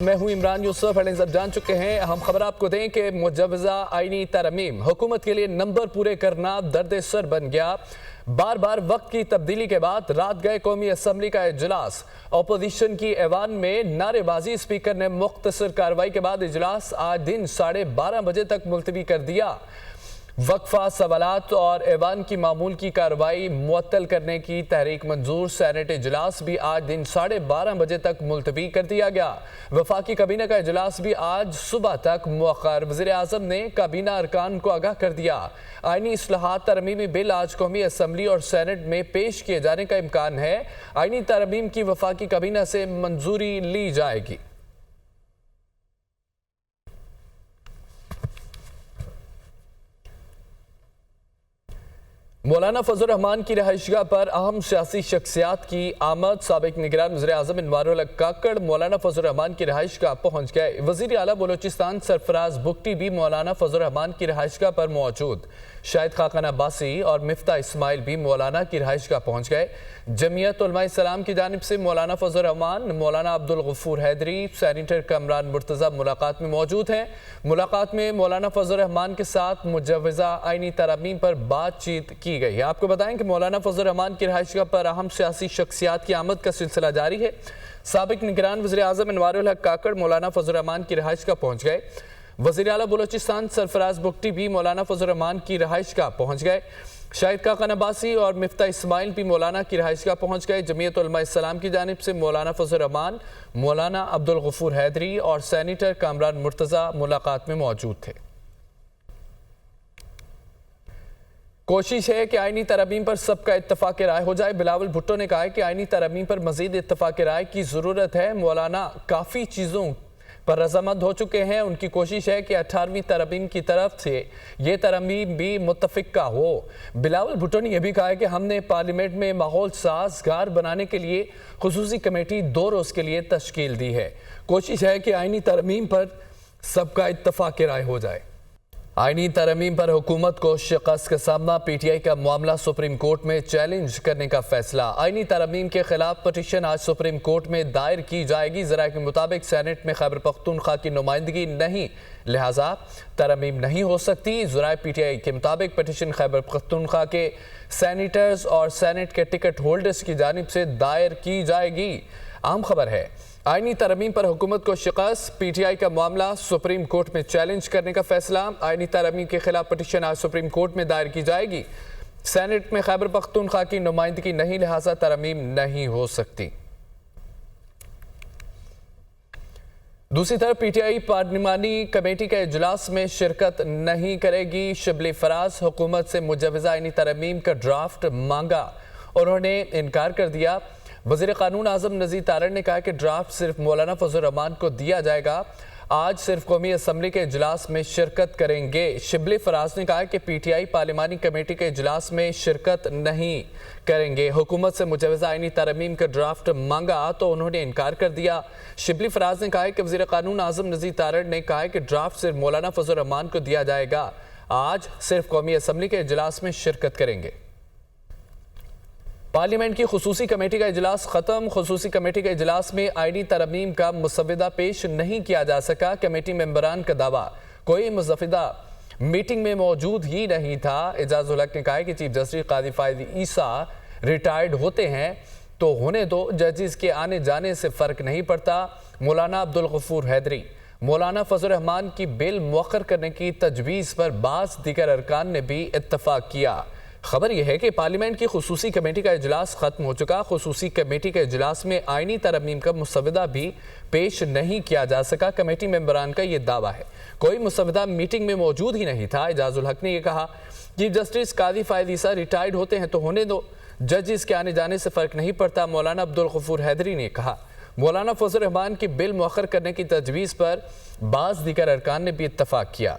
میں ہوں عمران یوسف. ہیڈلائنز اب جان چکے ہیں. اہم خبر آپ کو دیں کہ مجوزہ آئینی ترمیم حکومت کے لیے نمبر پورے کرنا درد سر بن گیا. بار بار وقت کی تبدیلی کے بعد رات گئے قومی اسمبلی کا اجلاس. اپوزیشن کی ایوان میں نعرے بازی. اسپیکر نے مختصر کارروائی کے بعد اجلاس آج دن 12:30 بجے تک ملتوی کر دیا. وقفہ سوالات اور ایوان کی معمول کی کارروائی معطل کرنے کی تحریک منظور. سینٹ اجلاس بھی آج دن 12:30 بجے تک ملتوی کر دیا گیا. وفاقی کابینہ کا اجلاس بھی آج صبح تک مؤخر. وزیر اعظم نے کابینہ ارکان کو آگاہ کر دیا. آئینی اصلاحات ترمیمی بل آج قومی اسمبلی اور سینٹ میں پیش کیے جانے کا امکان ہے. آئینی ترمیم کی وفاقی کابینہ سے منظوری لی جائے گی. مولانا فضل الرحمان کی رہائش گاہ پر اہم سیاسی شخصیات کی آمد. سابق نگران وزیر اعظم انوار الحق کاکڑ مولانا فضل الرحمان کی رہائش گاہ پہنچ گئے. وزیر اعلیٰ بلوچستان سرفراز بگٹی بھی مولانا فضل الرحمان کی رہائش گاہ پر موجود. شاہد خاقان عباسی اور مفتاح اسماعیل بھی مولانا کی رہائش گاہ پہنچ گئے. جمعیت علماء اسلام کی جانب سے مولانا فضل الرحمان، مولانا عبدالغفور حیدری، سینیٹر کامران مرتضی ملاقات میں موجود ہیں. ملاقات میں مولانا فضل الرحمان کے ساتھ مجوزہ آئینی ترامیم پر بات چیت کی گئی ہے. آپ کو بتائیں کہ مولانا فضل الرحمان کی رہائش گاہ پر اہم سیاسی شخصیات کی آمد کا سلسلہ جاری ہے. سابق نگران وزیر اعظم انوار الحق کاکڑ مولانا فضل الرحمان کی رہائش گاہ پہنچ گئے. وزیر اعلیٰ بلوچستان سرفراز بگٹی بھی مولانا فضل الرحمان کی رہائش گاہ پہنچ گئے. شاہد خاقان عباسی اور مفتاح اسماعیل بھی مولانا کی رہائش گاہ پہنچ گئے. جمعیت علماء اسلام کی جانب سے مولانا فضل الرحمان، مولانا عبدالغفور حیدری اور سینیٹر کامران مرتضی ملاقات میں موجود تھے. کوشش ہے کہ آئینی ترامیم پر سب کا اتفاق رائے ہو جائے. بلاول بھٹو نے کہا ہے کہ آئینی ترامیم پر مزید اتفاق رائے کی ضرورت ہے. مولانا کافی چیزوں پر رضامند ہو چکے ہیں. ان کی کوشش ہے کہ 18ویں ترامیم کی طرف سے یہ ترامیم بھی متفقہ ہو. بلاول بھٹو نے یہ بھی کہا ہے کہ ہم نے پارلیمنٹ میں ماحول سازگار بنانے کے لیے خصوصی کمیٹی 2 روز کے لیے تشکیل دی ہے. کوشش ہے کہ آئینی ترامیم پر سب کا اتفاق رائے ہو جائے. آئینی ترامیم پر حکومت کو شکست کا سامنا. پی ٹی آئی کا معاملہ سپریم کورٹ میں چیلنج کرنے کا فیصلہ. آئینی ترامیم کے خلاف پٹیشن آج سپریم کورٹ میں دائر کی جائے گی. ذرائع کے مطابق سینٹ میں خیبر پختونخوا کی نمائندگی نہیں، لہٰذا ترامیم نہیں ہو سکتی. ذرائع پی ٹی آئی کے مطابق پٹیشن خیبر پختونخوا کے سینیٹرز اور سینٹ کے ٹکٹ ہولڈرز کی جانب سے دائر کی جائے گی. اہم خبر ہے آئینی ترامیم پر حکومت کو شکست. پی ٹی آئی کا معاملہ سپریم کورٹ میں چیلنج کرنے کا فیصلہ. آئینی ترامیم کے خلاف پٹیشن آج سپریم کورٹ میں دائر کی جائے گی. سینٹ میں خیبر پختونخوا کی نمائندگی نہیں، لہٰذا ترامیم نہیں ہو سکتی. دوسری طرف پی ٹی آئی پارلیمانی کمیٹی کے اجلاس میں شرکت نہیں کرے گی. شبلی فراز حکومت سے مجوزہ آئینی ترامیم کا ڈرافٹ مانگا، انہوں نے انکار کر دیا. وزیر قانون اعظم نذیر تارڑ نے کہا کہ ڈرافٹ صرف مولانا فضل الرحمان کو دیا جائے گا. آج صرف قومی اسمبلی کے اجلاس میں شرکت کریں گے. شبلی فراز نے کہا کہ پی ٹی آئی پارلیمانی کمیٹی کے اجلاس میں شرکت نہیں کریں گے. حکومت سے مجوزہ آئینی ترامیم کا ڈرافٹ مانگا تو انہوں نے انکار کر دیا. شبلی فراز نے کہا کہ وزیر قانون اعظم نذیر تارڑ نے کہا کہ ڈرافٹ صرف مولانا فضل الرحمان کو دیا جائے گا. آج صرف قومی اسمبلی کے اجلاس میں شرکت کریں گے. پارلیمنٹ کی خصوصی کمیٹی کا اجلاس ختم. خصوصی کمیٹی کے اجلاس میں آئینی ترامیم کا مسودہ پیش نہیں کیا جا سکا. کمیٹی ممبران کا دعویٰ کوئی مسودہ میٹنگ میں موجود ہی نہیں تھا. اعجاز الحق نے کہا کہ چیف جسٹس قاضی فائز عیسیٰ ریٹائرڈ ہوتے ہیں تو ہونے دو، ججز کے آنے جانے سے فرق نہیں پڑتا. مولانا عبدالغفور حیدری، مولانا فضل الرحمان کی بل مؤخر کرنے کی تجویز پر بعض دیگر ارکان نے بھی اتفاق کیا. خبر یہ ہے کہ پارلیمنٹ کی خصوصی کمیٹی کا اجلاس ختم ہو چکا. خصوصی کمیٹی کے اجلاس میں آئینی ترامیم کا مسودہ بھی پیش نہیں کیا جا سکا. کمیٹی ممبران کا یہ دعویٰ ہے کوئی مسودہ میٹنگ میں موجود ہی نہیں تھا. اعجاز الحق نے یہ کہا چیف جسٹس قاضی فائز عیسیٰ ریٹائرڈ ہوتے ہیں تو ہونے دو، ججز کے آنے جانے سے فرق نہیں پڑتا. مولانا عبدالغفور حیدری نے کہا مولانا فضل الرحمان کی بل مؤخر کرنے کی تجویز پر بعض دیگر ارکان نے بھی اتفاق کیا.